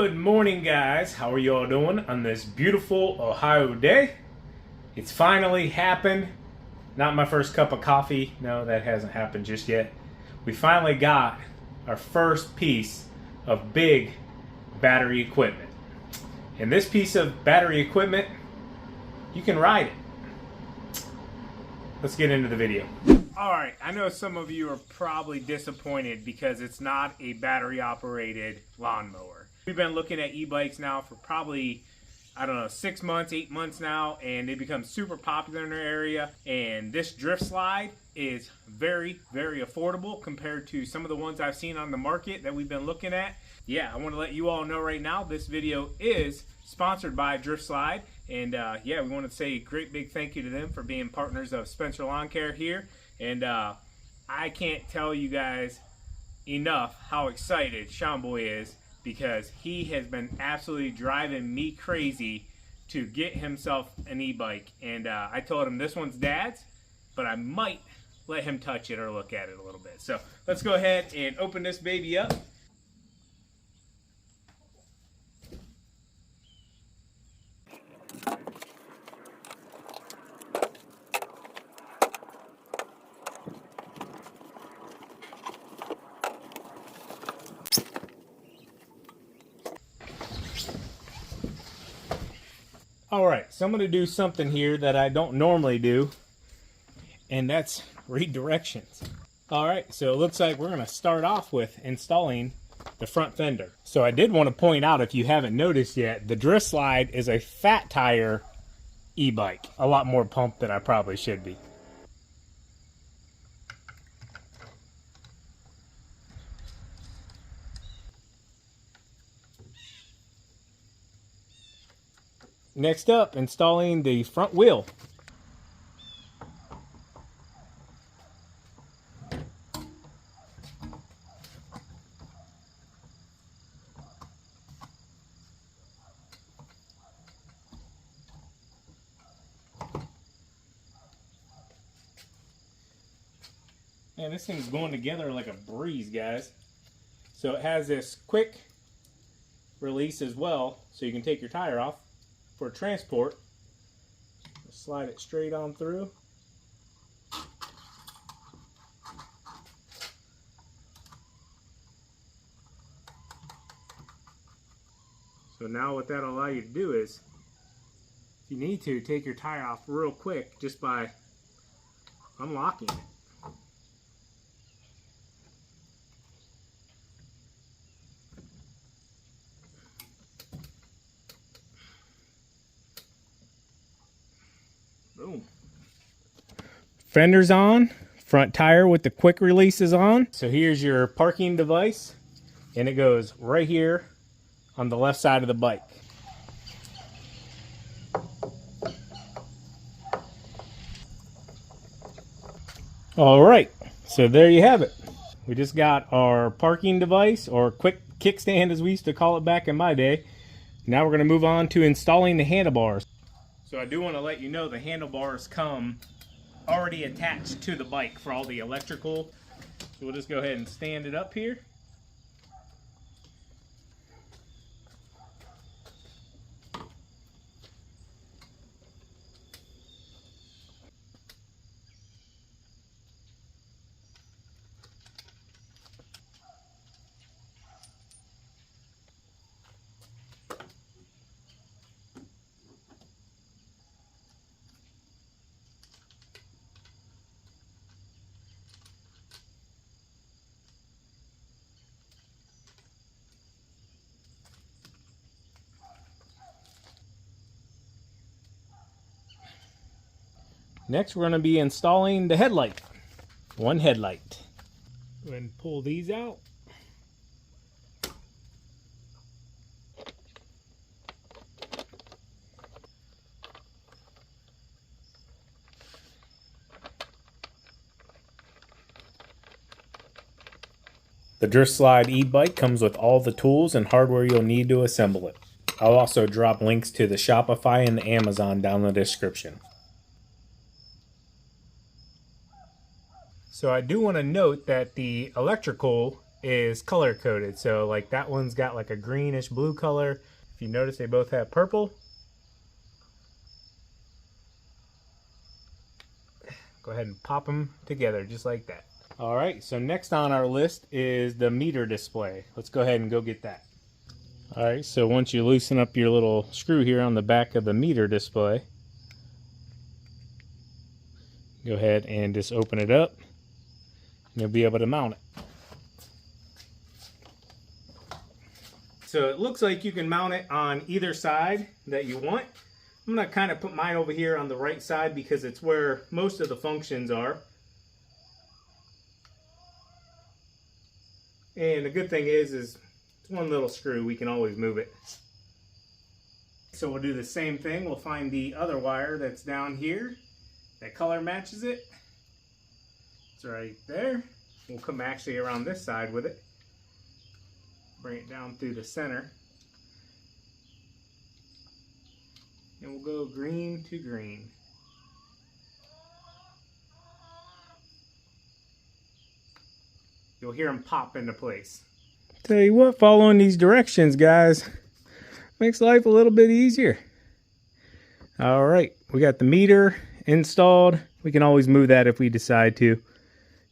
Good morning, guys. How are you all doing on this beautiful Ohio day? It's finally happened. Not my first cup of coffee. No, that hasn't happened just yet. We finally got our first piece of big battery equipment. And this piece of battery equipment, you can ride it. Let's get into the video. Alright, I know some of you are probably disappointed because it's not a battery operated lawnmower. We've been looking at e-bikes now for probably, I don't know, 6 months, 8 months now, and they become super popular in our area. And this drift slide is very, very affordable compared to some of the ones I've seen on the market that we've been looking at. Yeah, I want to let you all know right now, this video is sponsored by Drift Slide. And yeah, we want to say a great big thank you to them for being partners of Spencer Lawn Care here. And I can't tell you guys enough how excited Sean Boy is, because he has been absolutely driving me crazy to get himself an e-bike. And I told him this one's Dad's, but I might let him touch it or look at it a little bit. So let's go ahead and open this baby up. Alright, so I'm going to do something here that I don't normally do, and that's read directions. Alright, so it looks like we're going to start off with installing the front fender. So I did want to point out, if you haven't noticed yet, the Drift Slide is a fat tire e-bike. A lot more pump than I probably should be. Next up, installing the front wheel. Man, this thing's going together like a breeze, guys. So it has this quick release as well, so you can take your tire off for transport. Slide it straight on through. So now what that'll allow you to do is, if you need to, take your tire off real quick just by unlocking it. Boom. Fender's on, front tire with the quick release is on. So here's your parking device, and it goes right here on the left side of the bike. All right, so there you have it. We just got our parking device, or quick kickstand as we used to call it back in my day. Now we're going to move on to installing the handlebars. So I do want to let you know the handlebars come already attached to the bike for all the electrical. So we'll just go ahead and stand it up here. Next, we're going to be installing the headlight. One headlight. Go ahead and pull these out. The Drift Slide e-bike comes with all the tools and hardware you'll need to assemble it. I'll also drop links to the Shopify and the Amazon down in the description. So I do want to note that the electrical is color coded. So like that one's got like a greenish blue color. If you notice, they both have purple. Go ahead and pop them together just like that. All right, so next on our list is the meter display. Let's go ahead and go get that. All right, so once you loosen up your little screw here on the back of the meter display, go ahead and just open it up, and you'll be able to mount it. So it looks like you can mount it on either side that you want. I'm going to kind of put mine over here on the right side because it's where most of the functions are. And the good thing is it's one little screw. We can always move it. So we'll do the same thing. We'll find the other wire that's down here. That color matches it. It's right there. We'll come actually around this side with it. Bring it down through the center. And we'll go green to green. You'll hear them pop into place. Tell you what, following these directions, guys, makes life a little bit easier. All right, we got the meter installed. We can always move that if we decide to.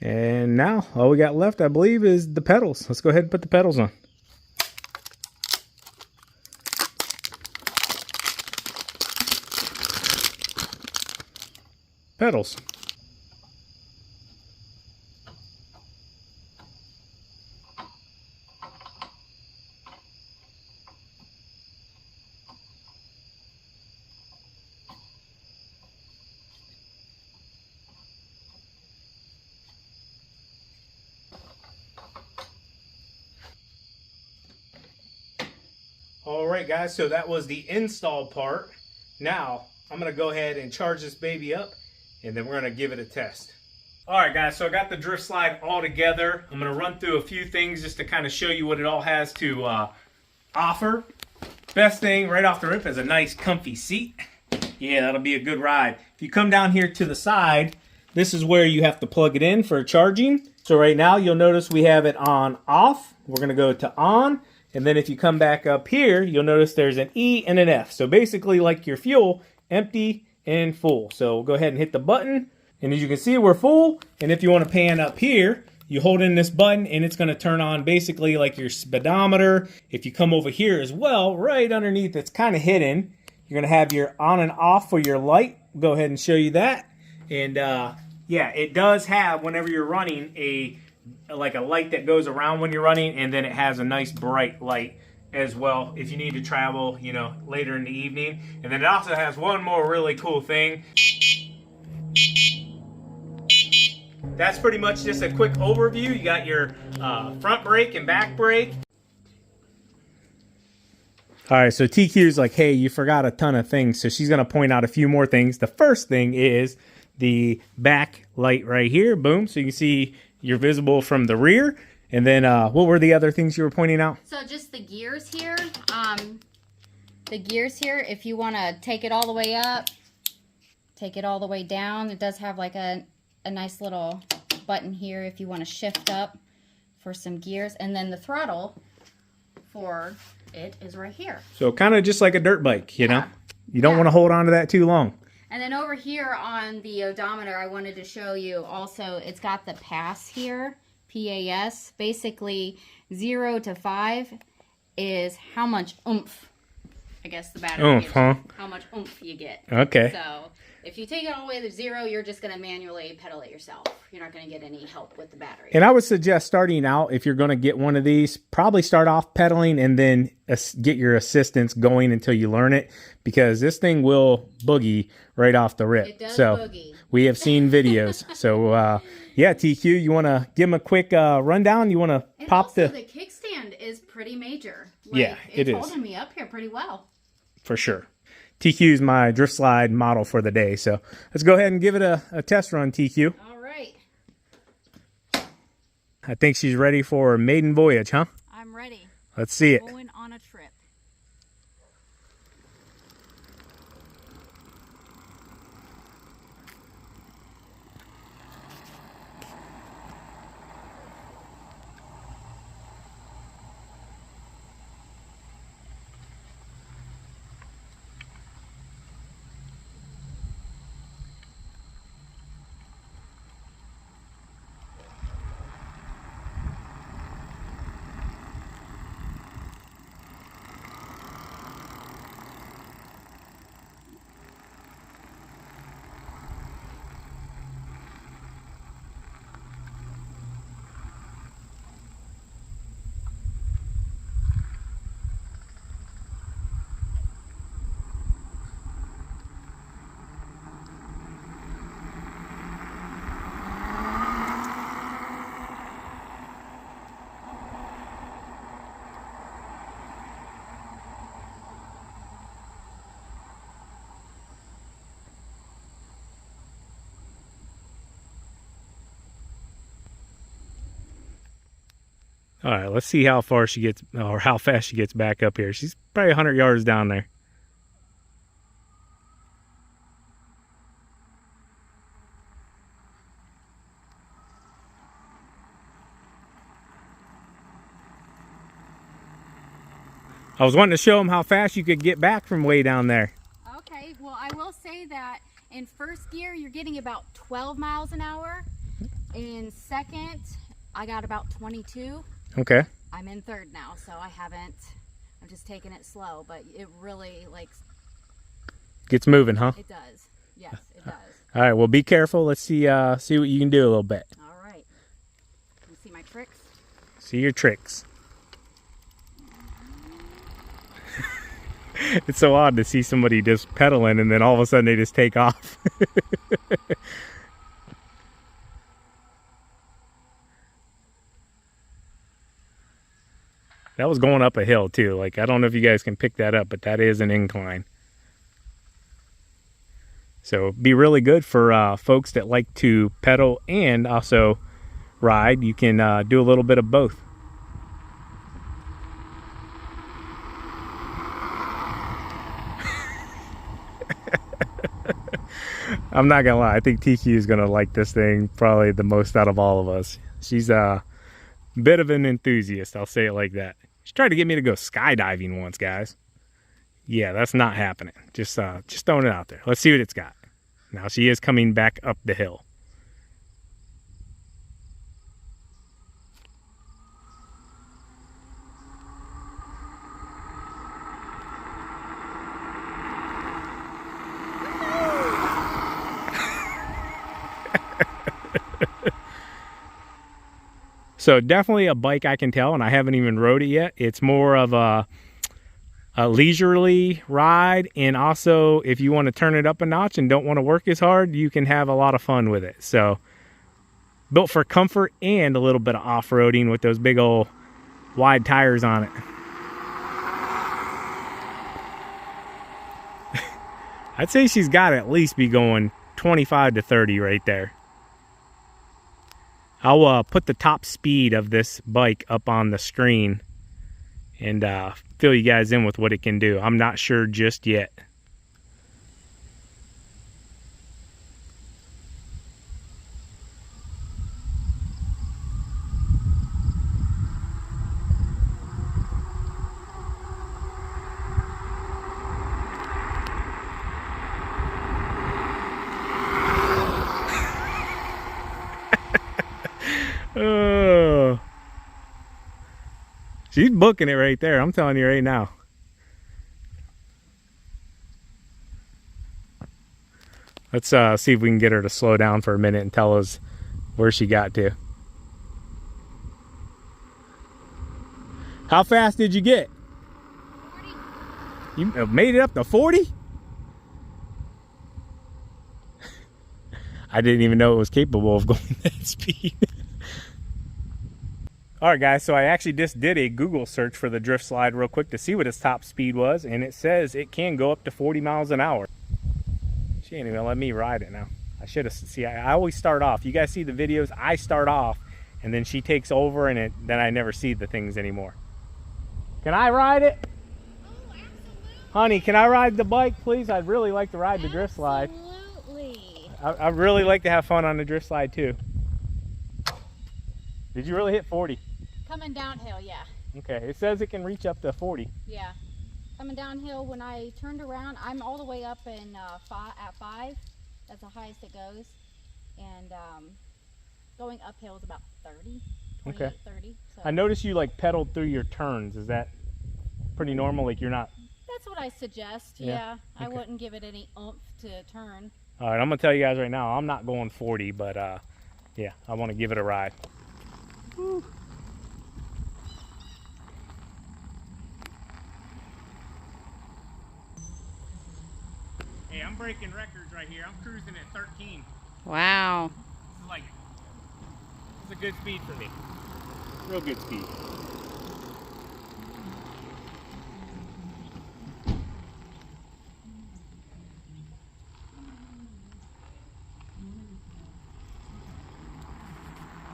And now all we got left, I believe, is the pedals. Let's go ahead and put the pedals on. Pedals. All right, guys, so that was the install part. Now I'm gonna go ahead and charge this baby up, and then we're gonna give it a test. All right, guys, so I got the drift slide all together. I'm gonna run through a few things just to kind of show you what it all has to offer. Best thing right off the rip is a nice comfy seat. Yeah, that'll be a good ride. If you come down here to the side, this is where you have to plug it in for charging. So right now you'll notice we have it on off. We're gonna go to on. And then if you come back up here, you'll notice there's an E and an F. So basically like your fuel, empty and full. So we'll go ahead and hit the button. And as you can see, we're full. And if you want to pan up here, you hold in this button and it's going to turn on basically like your speedometer. If you come over here as well, right underneath, it's kind of hidden. You're going to have your on and off for your light. Go ahead and show you that. And yeah, it does have, whenever you're running, like a light that goes around when you're running, and then it has a nice bright light as well if you need to travel, you know, later in the evening. And then it also has one more really cool thing. That's pretty much just a quick overview. You got your front brake and back brake. All right, so TQ's like, hey, you forgot a ton of things. So she's going to point out a few more things. The first thing is the back light right here. Boom. So you can see you're visible from the rear. And then what were the other things you were pointing out? So just the gears here. The gears here, if you want to take it all the way up, take it all the way down. It does have like a nice little button here if you want to shift up for some gears. And then the throttle for it is right here. So kind of just like a dirt bike, you know? You don't want to hold on to that too long. And then over here on the odometer, I wanted to show you also, it's got the PAS here, PAS. Basically, 0 to 5 is how much oomph, I guess, the battery gives you. How much oomph you get. Okay. So if you take it all the way to 0, you're just going to manually pedal it yourself. You're not going to get any help with the battery. And I would suggest starting out, if you're going to get one of these, probably start off pedaling and then get your assistance going until you learn it, because this thing will boogie right off the rip. It does so boogie. We have seen videos. So yeah, TQ, you want to give them a quick rundown? You want to pop also, the kickstand is pretty major. Like, yeah, it is. It's holding me up here pretty well. For sure. TQ is my drift slide model for the day. So let's go ahead and give it a test run, TQ. All right. I think she's ready for a maiden voyage, huh? I'm ready. Let's see it. Going on a trip. All right, let's see how far she gets, or how fast she gets back up here. She's probably 100 yards down there. I was wanting to show them how fast you could get back from way down there. Okay, well, I will say that in first gear, you're getting about 12 miles an hour. In second, I got about 22. Okay. I'm in third now, so I'm just taking it slow, but it really, like... Gets moving, huh? It does. Yes, it does. All right, well, be careful. Let's see what you can do a little bit. All right. You see my tricks? See your tricks. It's so odd to see somebody just pedaling and then all of a sudden they just take off. That was going up a hill too. Like, I don't know if you guys can pick that up, but that is an incline. So be really good for folks that like to pedal and also ride. You can do a little bit of both. I'm not gonna lie, I think Tiki is gonna like this thing probably the most out of all of us. She's a bit of an enthusiast, I'll say it like that. She tried to get me to go skydiving once, guys. Yeah, that's not happening. Just throwing it out there. Let's see what it's got. Now she is coming back up the hill. So definitely a bike I can tell, and I haven't even rode it yet. It's more of a leisurely ride, and also if you want to turn it up a notch and don't want to work as hard, you can have a lot of fun with it. So built for comfort and a little bit of off-roading with those big old wide tires on it. I'd say she's got to at least be going 25 to 30 right there. I'll put the top speed of this bike up on the screen and fill you guys in with what it can do. I'm not sure just yet. Oh, she's booking it right there. I'm telling you right now. Let's see if we can get her to slow down for a minute and tell us where she got to. How fast did you get? 40. You made it up to 40? I didn't even know it was capable of going that speed. Alright guys, so I actually just did a Google search for the drift slide real quick to see what its top speed was, and it says it can go up to 40 miles an hour. She ain't even let me ride it now. I should have, see, I always start off. You guys see the videos, I start off, and then she takes over, and then I never see the things anymore. Can I ride it? Oh, absolutely. Honey, can I ride the bike, please? I'd really like to ride the drift slide. Absolutely. I'd really like to have fun on the drift slide too. Did you really hit 40? Coming downhill, yeah. Okay, it says it can reach up to 40. Yeah. Coming downhill, when I turned around, I'm all the way up in at 5. That's the highest it goes. And going uphill is about 30, 28, okay. 30. So. I noticed you like pedaled through your turns. Is that pretty normal? Like you're not... That's what I suggest, yeah. I Okay. wouldn't give it any oomph to turn. All right, I'm going to tell you guys right now, I'm not going 40, but yeah, I want to give it a ride. Woo. Hey, I'm breaking records right here. I'm cruising at 13. Wow. This is a good speed for me. Real good speed.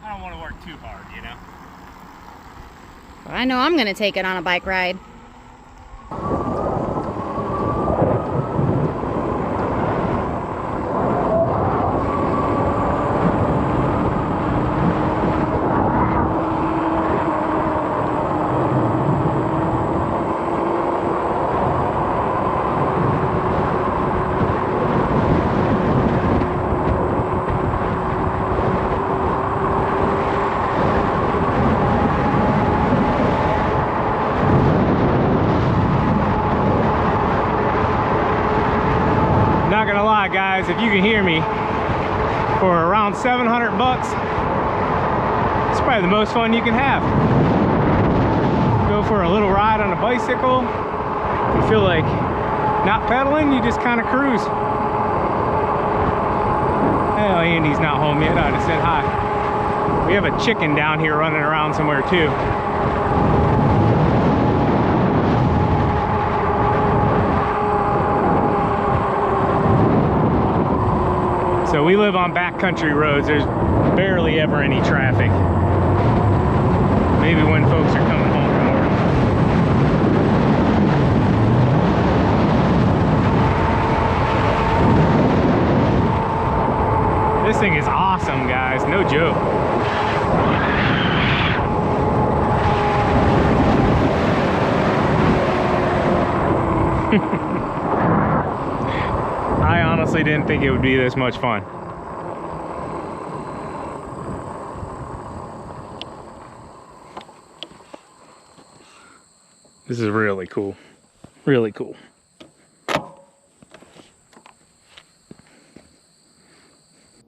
I don't want to work too hard, you know? I know I'm gonna take it on a bike ride. Not gonna lie, guys, if you can hear me, for around 700 bucks, it's probably the most fun you can have. Go for a little ride on a bicycle. You feel like not pedaling, you just kind of cruise. Hell, Andy's not home yet. I just said hi. We have a chicken down here running around somewhere too. So we live on backcountry roads. There's barely ever any traffic. Maybe when folks are coming home from work. This thing is awesome, guys. No joke. I honestly didn't think it would be this much fun. This is really cool. Really cool.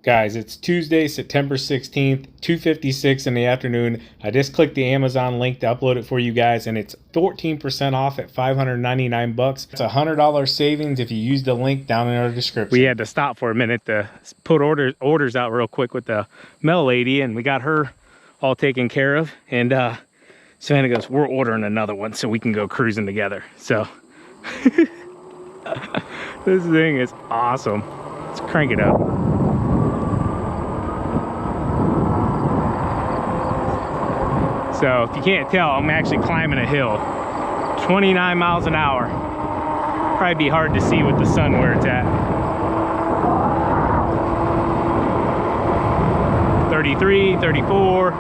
Guys, it's Tuesday, September 16th, 2:56 in the afternoon. I just clicked the Amazon link to upload it for you guys, and it's 14% off at 599 bucks. It's $100 savings if you use the link down in our description. We had to stop for a minute to put orders out real quick with the mail lady, and we got her all taken care of. And Savannah goes, we're ordering another one so we can go cruising together. So this thing is awesome. Let's crank it up. So if you can't tell, I'm actually climbing a hill, 29 miles an hour. Probably be hard to see with the sun where it's at. 33, 34.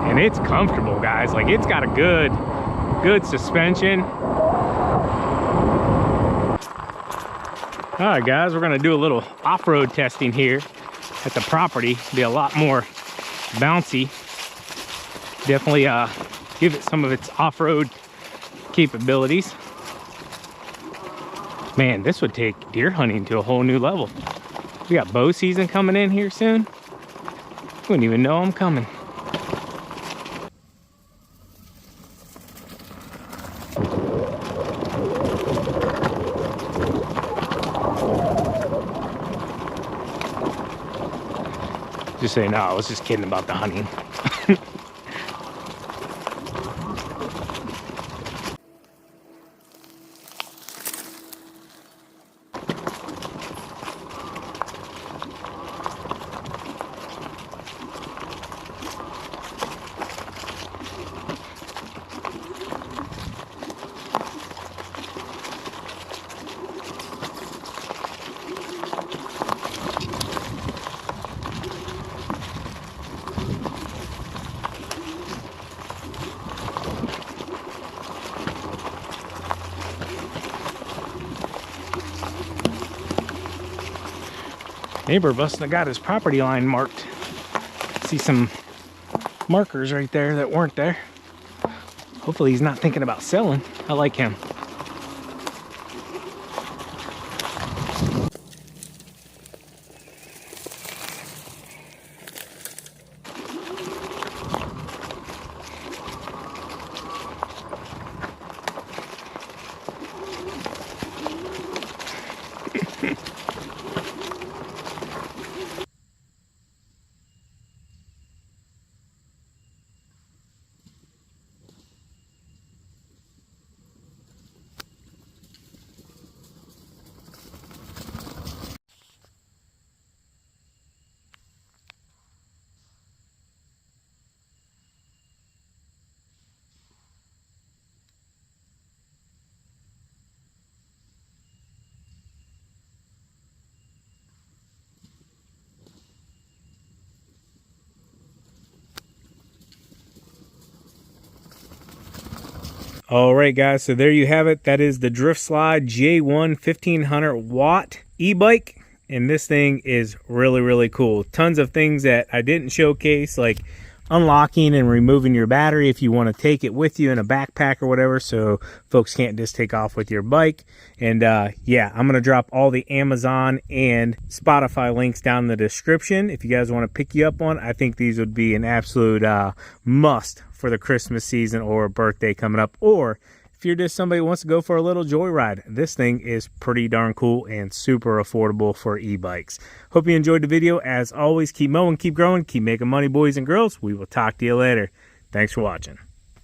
And it's comfortable, guys. Like, it's got a good suspension. All right, guys, we're gonna do a little off-road testing here at the property. Be a lot more bouncy. Definitely give it some of its off-road capabilities. Man, this would take deer hunting to a whole new level. We got bow season coming in here soon. Wouldn't even know I'm coming. Just say no, I was just kidding about the hunting. Neighbor must have got his property line marked. See some markers right there that weren't there. Hopefully he's not thinking about selling. I like him. All right, guys, so there you have it. That is the Drift Slide J1 1500 watt e-bike. And this thing is really, really cool. Tons of things that I didn't showcase, like unlocking and removing your battery if you want to take it with you in a backpack or whatever, so folks can't just take off with your bike. And yeah, I'm going to drop all the Amazon and Spotify links down in the description if you guys want to pick you up on. I think these would be an absolute must for the Christmas season or a birthday coming up, or if you're just somebody who wants to go for a little joyride. This thing is pretty darn cool and super affordable for e-bikes. Hope you enjoyed the video. As always, keep mowing, keep growing, keep making money, boys and girls. We will talk to you later. Thanks for watching.